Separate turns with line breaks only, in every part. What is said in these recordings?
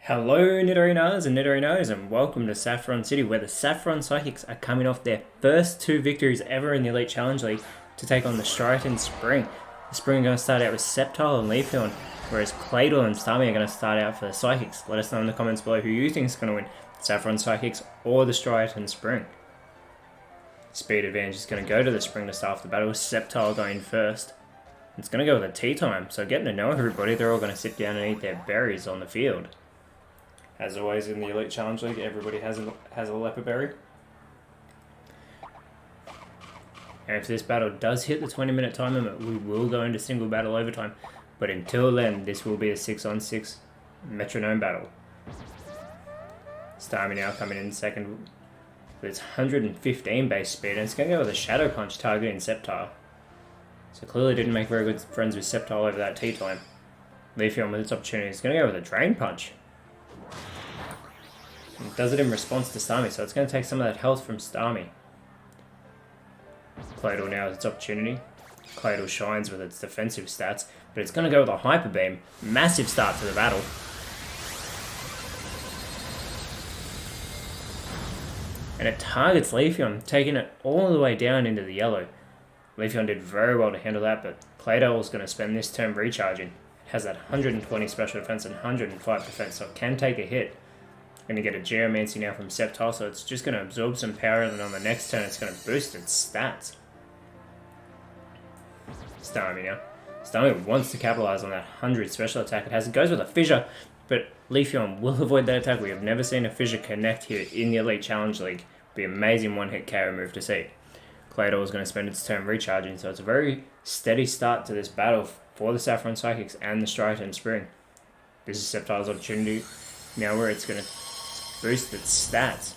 Hello Nidorinas and Nidorinos, and welcome to Saffron City, where the Saffron Psychics are coming off their first two victories ever in the Elite Challenge League to take on the Striaton Spring. The Spring are going to start out with Sceptile and Leafeon, whereas Claydol and Starmie are going to start out for the Psychics. Let us know in the comments below who you think is going to win, Saffron Psychics or the Striaton Spring. Speed advantage is going to go to the Spring to start off the battle, with Sceptile going first. It's going to go with a tea time, so getting to know everybody, they're all going to sit down and eat their berries on the field. As always in the Elite Challenge League, everybody has a leopard berry. And if this battle does hit the 20-minute time limit, we will go into single battle overtime. But until then, this will be a 6-on-6 Metronome battle. Starmie now coming in second with its 115 base speed, and it's going to go with a Shadow Punch targeting Sceptile. So clearly didn't make very good friends with Sceptile over that tea time. Leafeon with its opportunity is going to go with a Drain Punch. It does it in response to Starmie, so it's going to take some of that health from Starmie. Claydol now has its opportunity. Claydol shines with its defensive stats, but it's going to go with a Hyper Beam. Massive start to the battle. And it targets Leafeon, taking it all the way down into the yellow. Leafeon did very well to handle that, but Claydol is going to spend this turn recharging. It has that 120 special defense and 105 defense, so it can take a hit. Going to get a Geomancy now from Sceptile, so it's just going to absorb some power, and then on the next turn it's going to boost its stats. Starmie now. Starmie wants to capitalize on that 100 special attack. It goes with a Fissure, but Leafeon will avoid that attack. We have never seen a Fissure connect here in the Elite Challenge League. Be an amazing one-hit KO move to see. Claydol is going to spend its turn recharging, so it's a very steady start to this battle for the Saffron Psychics and the Striaton Spring. This is Sceptile's opportunity now, where it's going to boost its stats.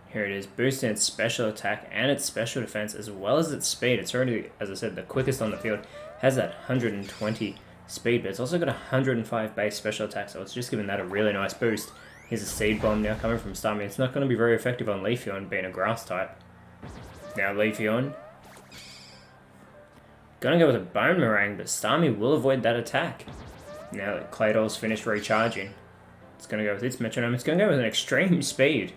Here it is, boosting its special attack and its special defense as well as its speed. It's already, as I said, the quickest on the field. Has that 120 speed, but it's also got 105 base special attack, so it's just giving that a really nice boost. Here's a Seed Bomb now coming from Starmie. It's not going to be very effective on Leafeon, being a grass type. Now Leafeon going to go with a Bone Meringue, but Starmie will avoid that attack. Now that Claydol's finished recharging, it's going to go with its Metronome. It's going to go with an extreme speed.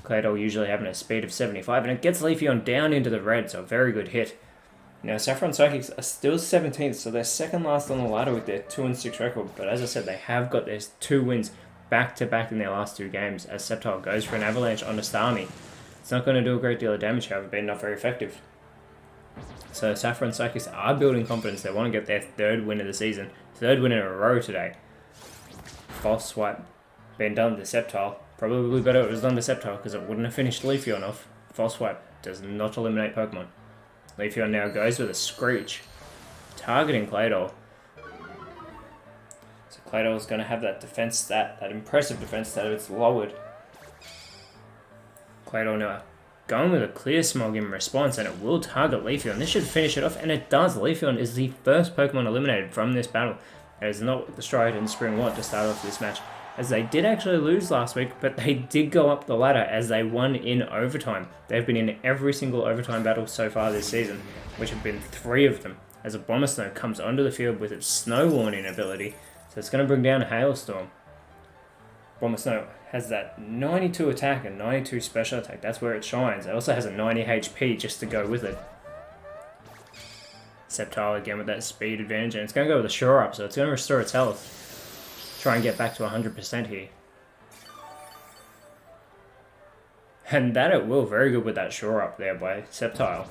Claydol usually having a speed of 75, and it gets Leafeon down into the red, so a very good hit. Now, Saffron Psychics are still 17th, so they're second last on the ladder with their 2-6 record, but as I said, they have got their 2 wins back-to-back in their last 2 games, as Sceptile goes for an Avalanche onto Starmie. It's not going to do a great deal of damage, however, being not very effective. So Saffron Psychics are building confidence. They want to get their 3rd win of the season, 3rd win in a row today. False Swipe being done to Sceptile. Probably better it was done to Sceptile, because it wouldn't have finished Leafeon off. False Swipe does not eliminate Pokemon. Leafeon now goes with a Screech, targeting Claydol. So Claydol is going to have that defense stat, that impressive defense stat if it's lowered. Claydol now going with a Clear Smog in response, and it will target Leafeon. This should finish it off, and it does. Leafeon is the first Pokemon eliminated from this battle. It is not what the Striaton Spring want to start off this match, as they did actually lose last week, but they did go up the ladder as they won in overtime. They've been in every single overtime battle so far this season, which have been 3 of them, as a Abomasnow comes onto the field with its Snow Warning ability, so it's going to bring down a Hailstorm. Abomasnow has that 92 attack and 92 special attack. That's where it shines. It also has a 90 HP just to go with it. Sceptile again with that speed advantage, and it's going to go with a Shore Up, so it's going to restore its health. Try and get back to 100% here. And that it will. Very good with that Shore Up there by Sceptile.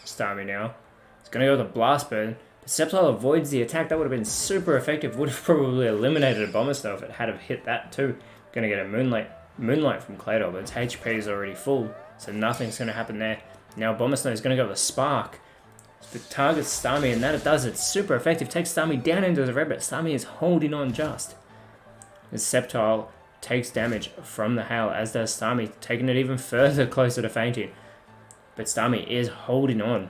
Starmie now. It's going to go with a Blast Burn. But Sceptile avoids the attack. That would have been super effective. Would have probably eliminated a Abomasnow if it had have hit that too. Going to get a Moonlight from Claydol, but its HP is already full, so nothing's going to happen there. Now Abomasnow is going to go with a Spark. It targets Starmie, and that it does. It's super effective. Takes Starmie down into the red, but Starmie is holding on just. As Sceptile takes damage from the Hail, as does Starmie, taking it even further closer to fainting. But Starmie is holding on.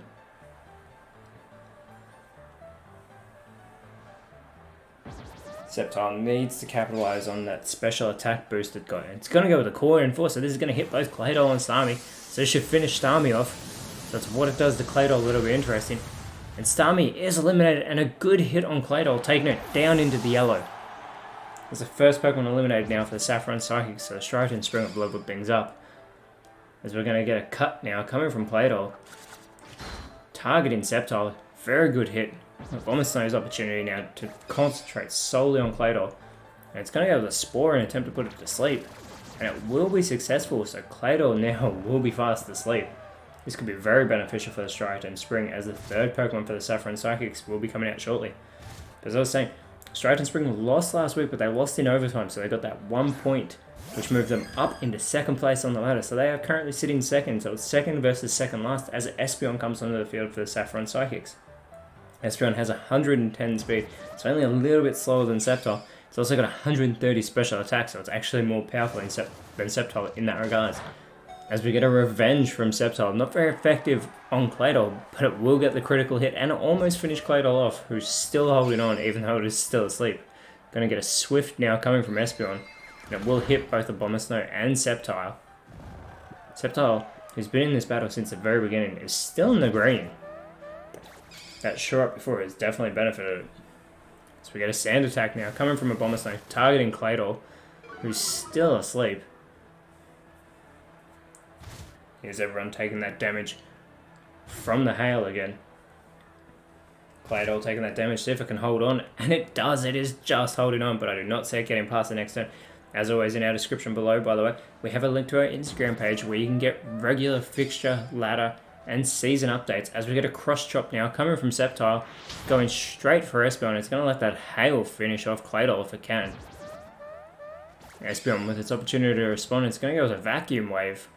Sceptile needs to capitalize on that special attack boost it got. And it's going to go with a Core Enforcer. This is going to hit both Claydol and Starmie, so it should finish Starmie off. So that's what it does to Claydol, a little bit interesting. And Starmie is eliminated, and a good hit on Claydol, taking it down into the yellow. It's the first Pokemon eliminated now for the Saffron Psychic, so the Striaton Spring have leveled things up. As we're going to get a cut now coming from Claydol. Targeting Sceptile, very good hit. Abomasnow's opportunity now to concentrate solely on Claydol. And it's going to go with a Spore and attempt to put it to sleep. And it will be successful, so Claydol now will be fast asleep. This could be very beneficial for the Striaton Spring, as the third Pokemon for the Saffron Psychics will be coming out shortly. But as I was saying, Striaton Spring lost last week, but they lost in overtime, so they got that 1 point, which moved them up into second place on the ladder. So they are currently sitting second, so it's second versus second last, as Espeon comes onto the field for the Saffron Psychics. Espeon has 110 speed, so only a little bit slower than Sceptile. It's also got 130 special attack, so it's actually more powerful than Sceptile in that regard. As we get a revenge from Sceptile, not very effective on Claydol, but it will get the critical hit, and it almost finished Claydol off, who's still holding on even though it is still asleep. Going to get a Swift now coming from Espeon, and it will hit both Abomasnow and Sceptile. Sceptile, who's been in this battle since the very beginning, is still in the green. That Shore Up before has definitely benefited. So we get a Sand Attack now coming from Abomasnow, targeting Claydol, who's still asleep. Here's everyone taking that damage from the hail again. Claydol taking that damage, see if it can hold on, and it does, it is just holding on, but I do not see it getting past the next turn. As always, in our description below, by the way, we have a link to our Instagram page where you can get regular fixture, ladder, and season updates. As we get a cross chop now coming from Sceptile, going straight for Espeon. It's going to let that hail finish off Claydol if it can. Espeon with its opportunity to respond, it's going to go with a Vacuum Wave.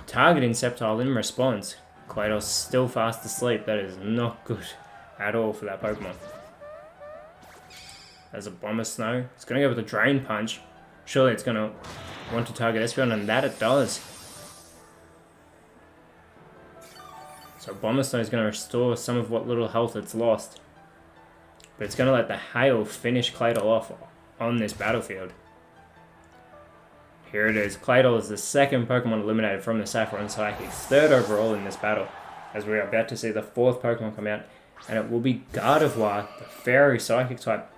Targeting Sceptile in response. Claydol's still fast asleep. That is not good at all for that Pokemon. As a Abomasnow, it's going to go with a Drain Punch. Surely it's going to want to target Espeon, and that it does. So Abomasnow is going to restore some of what little health it's lost. But it's going to let the hail finish Claydol off on this battlefield. Here it is. Claydol is the second Pokemon eliminated from the Saffron Psychics, third overall in this battle, as we are about to see the fourth Pokemon come out, and it will be Gardevoir, the Fairy Psychic type.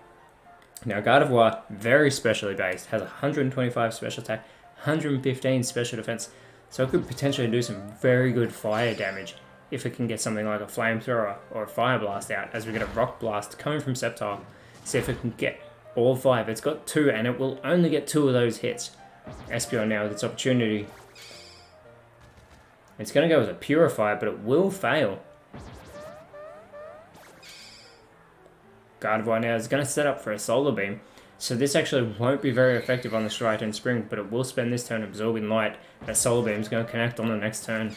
Now Gardevoir, very specially based, has 125 special attack, 115 special defense, so it could potentially do some very good fire damage if it can get something like a Flamethrower or a Fire Blast out, as we get a Rock Blast coming from Sceptile. See if it can get all 5. It's got 2, and it will only get 2 of those hits. Espeon now with its opportunity. It's going to go with a Purify, but it will fail. Gardevoir now is going to set up for a Solar Beam, so this actually won't be very effective on the Striaton Spring, but it will spend this turn absorbing light. That Solar Beam is going to connect on the next turn.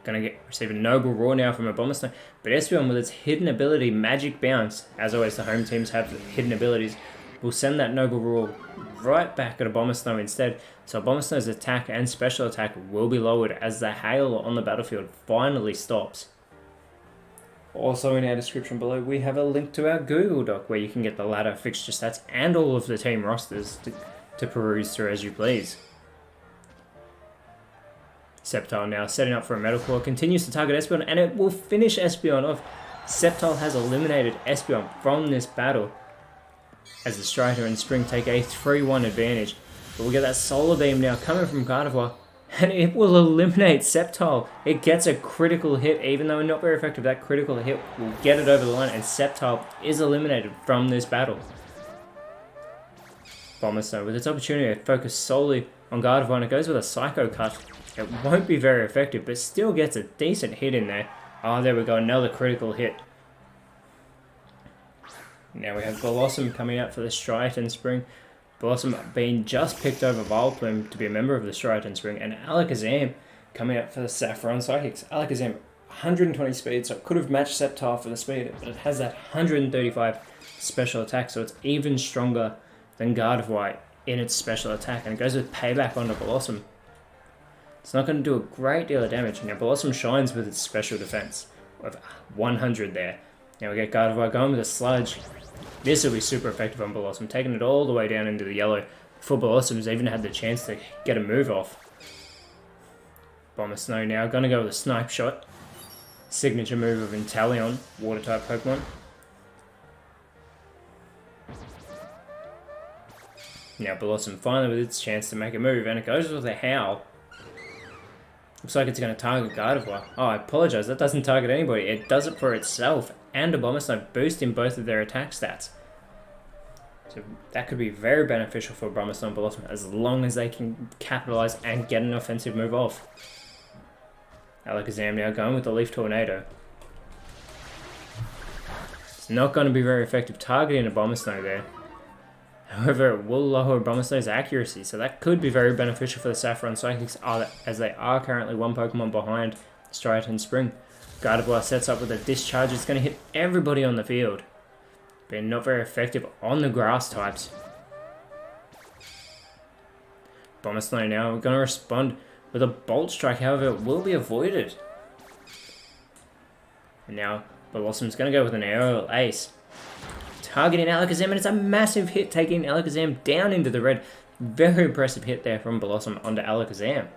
Going to receive a Noble Roar now from Abomasnow, but Espeon with its hidden ability, Magic Bounce, as always the home teams have the hidden abilities, will send that Noble Roar right back at Abomasnow instead, so Abomasnow's attack and special attack will be lowered as the hail on the battlefield finally stops. Also in our description below, we have a link to our Google Doc where you can get the ladder, fixture stats, and all of the team rosters to peruse through as you please. Sceptile now setting up for a Metal Claw, continues to target Espeon, and it will finish Espeon off. Sceptile has eliminated Espeon from this battle, as the Striaton and Spring take a 3-1 advantage. But we'll get that Solar Beam now coming from Gardevoir, and it will eliminate Sceptile. It gets a critical hit, even though not very effective. That critical hit will get it over the line, and Sceptile is eliminated from this battle. Abomasnow with its opportunity to focus solely on Gardevoir, and it goes with a Psycho Cut. It won't be very effective, but still gets a decent hit in there. Oh, there we go, another critical hit. Now we have Blossom coming out for the Striaton Spring. Blossom being just picked over Vileplume to be a member of the Striaton Spring, and Alakazam coming out for the Saffron Psychics. Alakazam, 120 speed, so it could have matched Sceptile for the speed, but it has that 135 special attack, so it's even stronger than Gardevoir in its special attack, and it goes with Payback onto Blossom. It's not going to do a great deal of damage. Now Blossom shines with its special defense of 100 there. Now we get Gardevoir going with a Sludge. This will be super effective on Blossom, taking it all the way down into the yellow before Blossom's even had the chance to get a move off. Abomasnow now going to go with a Snipe Shot. signature move of Inteleon, water-type Pokemon. Now Blossom finally with its chance to make a move, and it goes with a Howl. Looks like it's going to target Gardevoir. Oh, I apologize, that doesn't target anybody. It does it for itself and Abomasnow, boosting both of their attack stats. So that could be very beneficial for Abomasnow and Blossom as long as they can capitalize and get an offensive move off. Alakazam now going with the Leaf Tornado. It's not going to be very effective targeting Abomasnow there. However, it will lower Abomasnow's accuracy, so that could be very beneficial for the Saffron Psychics, as they are currently one Pokemon behind Striaton Spring. Gardevoir sets up with a Discharge. It's going to hit everybody on the field, but not very effective on the grass types. Abomasnow now going to respond with a Bolt Strike, however, it will be avoided. And now Blossom's going to go with an Aerial Ace. Targeting Alakazam, and it's a massive hit, taking Alakazam down into the red. Very impressive hit there from Blossom onto Alakazam.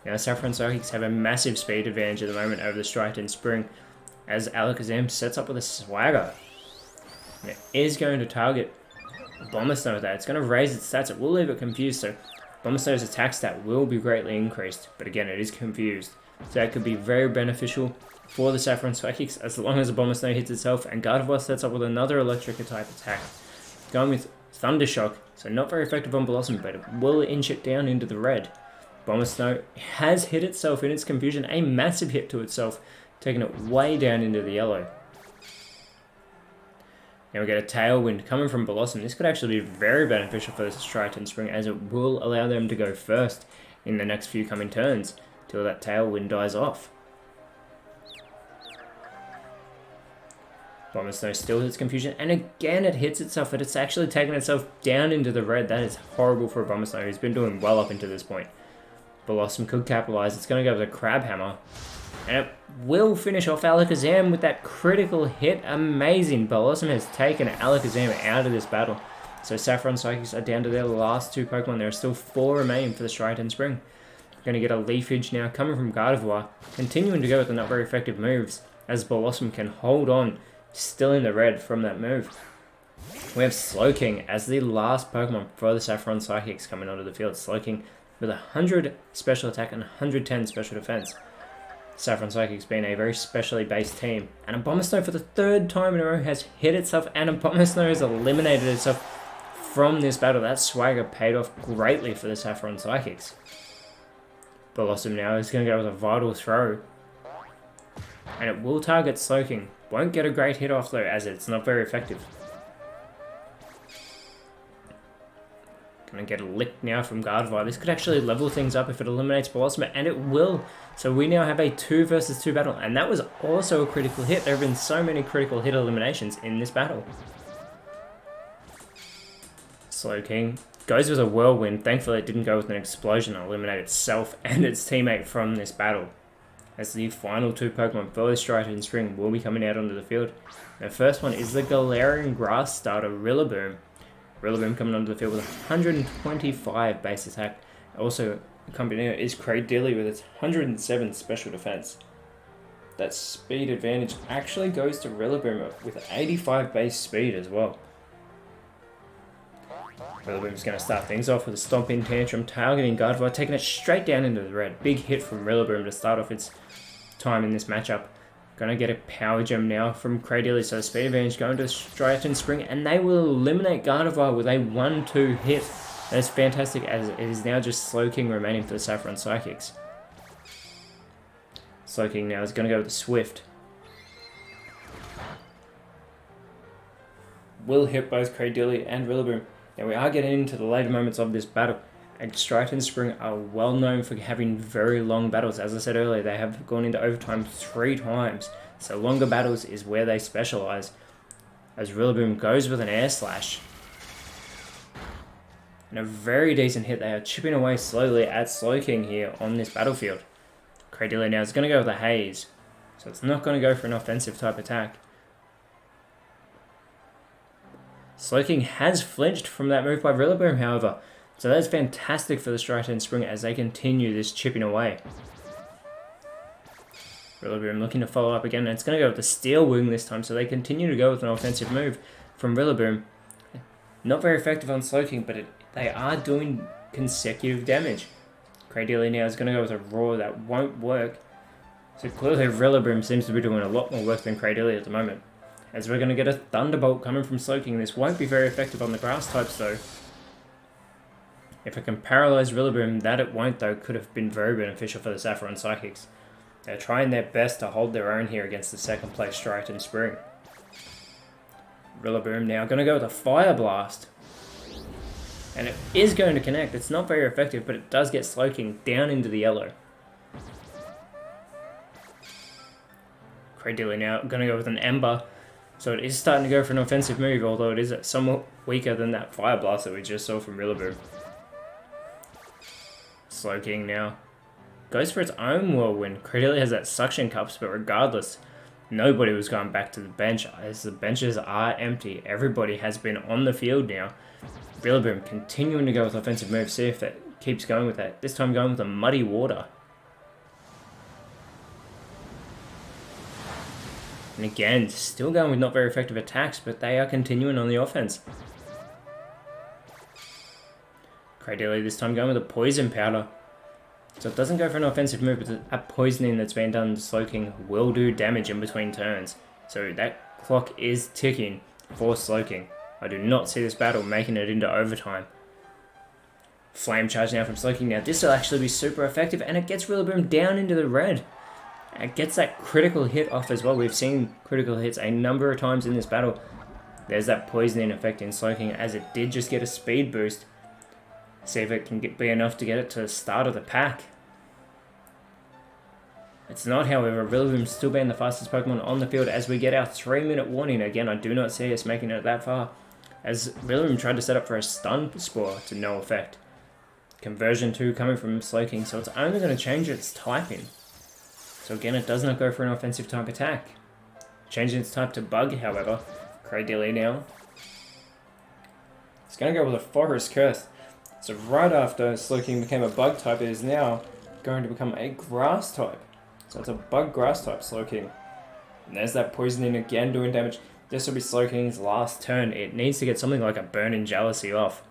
Now Saffron Psychics have a massive speed advantage at the moment over the Striaton Spring, as Alakazam sets up with a Swagger. It is going to target Abomasnow with that. It's going to raise its stats. It will leave it confused, so Abomasnow's attack stat will be greatly increased, but again, it is confused. So that could be very beneficial for the Saffron Psychics as long as Abomasnow hits itself, and Gardevoir sets up with another electric type attack. Going with Thunder Shock, so not very effective on Blossom, but it will inch it down into the red. Abomasnow has hit itself in its confusion, a massive hit to itself, taking it way down into the yellow. Now we get a Tailwind coming from Blossom. This could actually be very beneficial for the Striaton Spring, as it will allow them to go first in the next few coming turns till that Tailwind dies off. Abomasnow still hits confusion, and again it hits itself, but it's actually taken itself down into the red. That is horrible for Abomasnow, who's been doing well up into this point. Blossom could capitalize. It's going to go with a Crab Hammer, and it will finish off Alakazam with that critical hit. Amazing. Blossom has taken Alakazam out of this battle. So Saffron Psychics are down to their last two Pokemon. There are still 4 remaining for the Striaton Spring. Going to get a Leafage now coming from Gardevoir, continuing to go with the not very effective moves, as Blossom can hold on, still in the red from that move. We have Slowking as the last Pokemon for the Saffron Psychics coming onto the field. Slowking with 100 special attack and 110 special defense. Saffron Psychics being a very specially based team. And Abomasnow for the 3rd time in a row has hit itself, and Abomasnow has eliminated itself from this battle. That Swagger paid off greatly for the Saffron Psychics. Blossom now is going to go with a Vital Throw, and it will target Slowking. Won't get a great hit off though, as it's not very effective. Gonna get a Lick now from Gardevoir. This could actually level things up if it eliminates Blossom, and it will. So we now have a 2 versus 2 battle, and that was also a critical hit. There have been so many critical hit eliminations in this battle. Slowking goes with a Whirlwind. Thankfully it didn't go with an Explosion and eliminate itself and its teammate from this battle, as the final 2 Pokemon for the Striaton Spring will be coming out onto the field. The first one is the Galarian Grass starter, Rillaboom. Rillaboom coming onto the field with 125 base attack. Also accompanying it is Cradily with its 107 special defense. That speed advantage actually goes to Rillaboom with 85 base speed as well. Rillaboom's going to start things off with a Stomping Tantrum, targeting Gardevoir, taking it straight down into the red. Big hit from Rillaboom to start off its time in this matchup. Going to get a Power Gem now from Cradily, so the speed advantage going to Striaton Spring, and they will eliminate Gardevoir with a 1-2 hit. That is fantastic, as it is now just Slowking remaining for the Saffron Psychics. Slowking now is going to go with the Swift. Will hit both Cradily and Rillaboom. Now we are getting into the later moments of this battle, and Striaton Spring are well known for having very long battles. As I said earlier, they have gone into overtime 3 times, so longer battles is where they specialise. As Rillaboom goes with an Air Slash, and a very decent hit. They are chipping away slowly at Slowking here on this battlefield. Cradily now is going to go with a Haze, so it's not going to go for an offensive type attack. Slowking has flinched from that move by Rillaboom, however, so that's fantastic for the Striaton Spring as they continue this chipping away. Rillaboom looking to follow up again, and it's going to go with the Steel Wing this time, so they continue to go with an offensive move from Rillaboom. Not very effective on Slowking, but they are doing consecutive damage. Cradily now is going to go with a Roar that won't work. So clearly Rillaboom seems to be doing a lot more work than Cradily at the moment. As we're going to get a Thunderbolt coming from Slowking. This won't be very effective on the grass types though. If it can paralyze Rillaboom, that it won't though, could have been very beneficial for the Saffron Psychics. They're trying their best to hold their own here against the second place Striaton Spring. Rillaboom now going to go with a Fire Blast. And it is going to connect. It's not very effective, but it does get Slowking down into the yellow. Cradily now going to go with an Ember. So it is starting to go for an offensive move, although it is somewhat weaker than that Fire Blast that we just saw from Rillaboom. Slowking now goes for its own Whirlwind. Cradily has that Suction Cups, but regardless, nobody was going back to the bench as the benches are empty. Everybody has been on the field now. Rillaboom continuing to go with offensive moves. See if that keeps going with that. This time going with a Muddy Water. And again, still going with not very effective attacks, but they are continuing on the offense. Cradily this time going with a Poison Powder. So it doesn't go for an offensive move, but that poisoning that's been done to Slowking will do damage in between turns. So that clock is ticking for Slowking. I do not see this battle making it into overtime. Flame Charge now from Slowking. Now this will actually be super effective, and it gets Rillaboom down into the red. It gets that critical hit off as well. We've seen critical hits a number of times in this battle. There's that poisoning effect in Slowking, as it did just get a speed boost. See if it can be enough to get it to the start of the pack. It's not, however. Rillaboom still being the fastest Pokemon on the field as we get our 3-minute warning. Again, I do not see us making it that far, as Rillaboom tried to set up for a Stun Spore to no effect. Conversion 2 coming from Slowking, so it's only going to change its typing. So again, it does not go for an offensive type attack. Changing its type to Bug, however. Cradily now. It's going to go with a Forest Curse. So right after Slowking became a Bug type, it is now going to become a Grass type. So it's a Bug Grass type Slowking. And there's that poisoning again doing damage. This will be Slowking's last turn. It needs to get something like a Burning Jealousy off.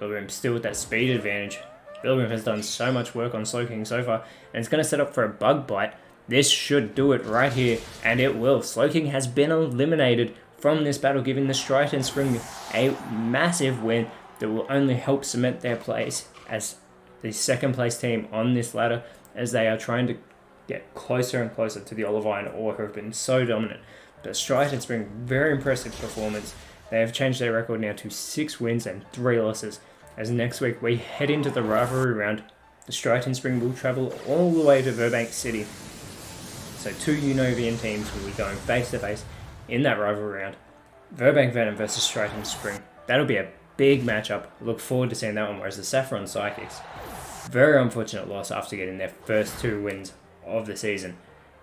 Rillaboom still with that speed advantage. Rillaboom has done so much work on Slowking so far, and it's going to set up for a Bug Bite. This should do it right here, and it will. Slowking has been eliminated from this battle, giving the Striaton Spring a massive win that will only help cement their place as the second place team on this ladder, as they are trying to get closer and closer to the Olivine Ore, who have been so dominant. But Striaton Spring, very impressive performance. They have changed their record now to 6 wins and 3 losses. As next week we head into the Rivalry Round, the Striaton Spring will travel all the way to Burbank City. So 2 Unovian teams will be going face to face in that Rivalry Round. Burbank Venom versus Striaton Spring. That'll be a big matchup. Look forward to seeing that one, whereas the Saffron Psychics, very unfortunate loss after getting their first 2 wins of the season.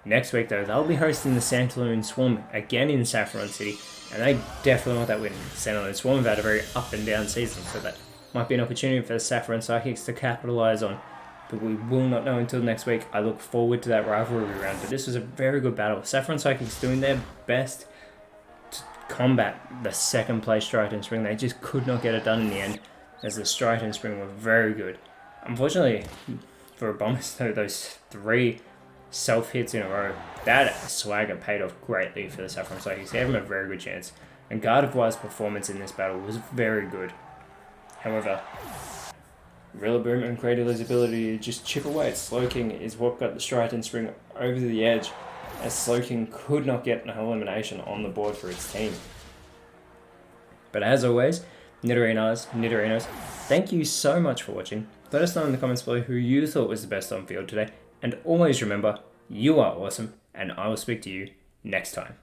Next week though, they'll be hosting the Santaloon Swarm again in Saffron City, and they definitely want that win. Santaloon Swarm have had a very up and down season, so that might be an opportunity for the Saffron Psychics to capitalise on. But we will not know until next week. I look forward to that Rivalry Round, but this was a very good battle. Saffron Psychics doing their best to combat the second place Striaton Spring. They just could not get it done in the end, as the Striaton Spring were very good. Unfortunately for Abomas though, those 3 self-hits in a row, that swagger paid off greatly for the Saffron Psychics. They gave them a very good chance, and Gardevoir's performance in this battle was very good. However, Rillaboom and Cradoly's ability to just chip away at Slowking is what got the Striaton Spring over the edge, as Slowking could not get an elimination on the board for its team. But as always, Nidorinos, thank you so much for watching. Let us know in the comments below who you thought was the best on field today, and always remember, you are awesome, and I will speak to you next time.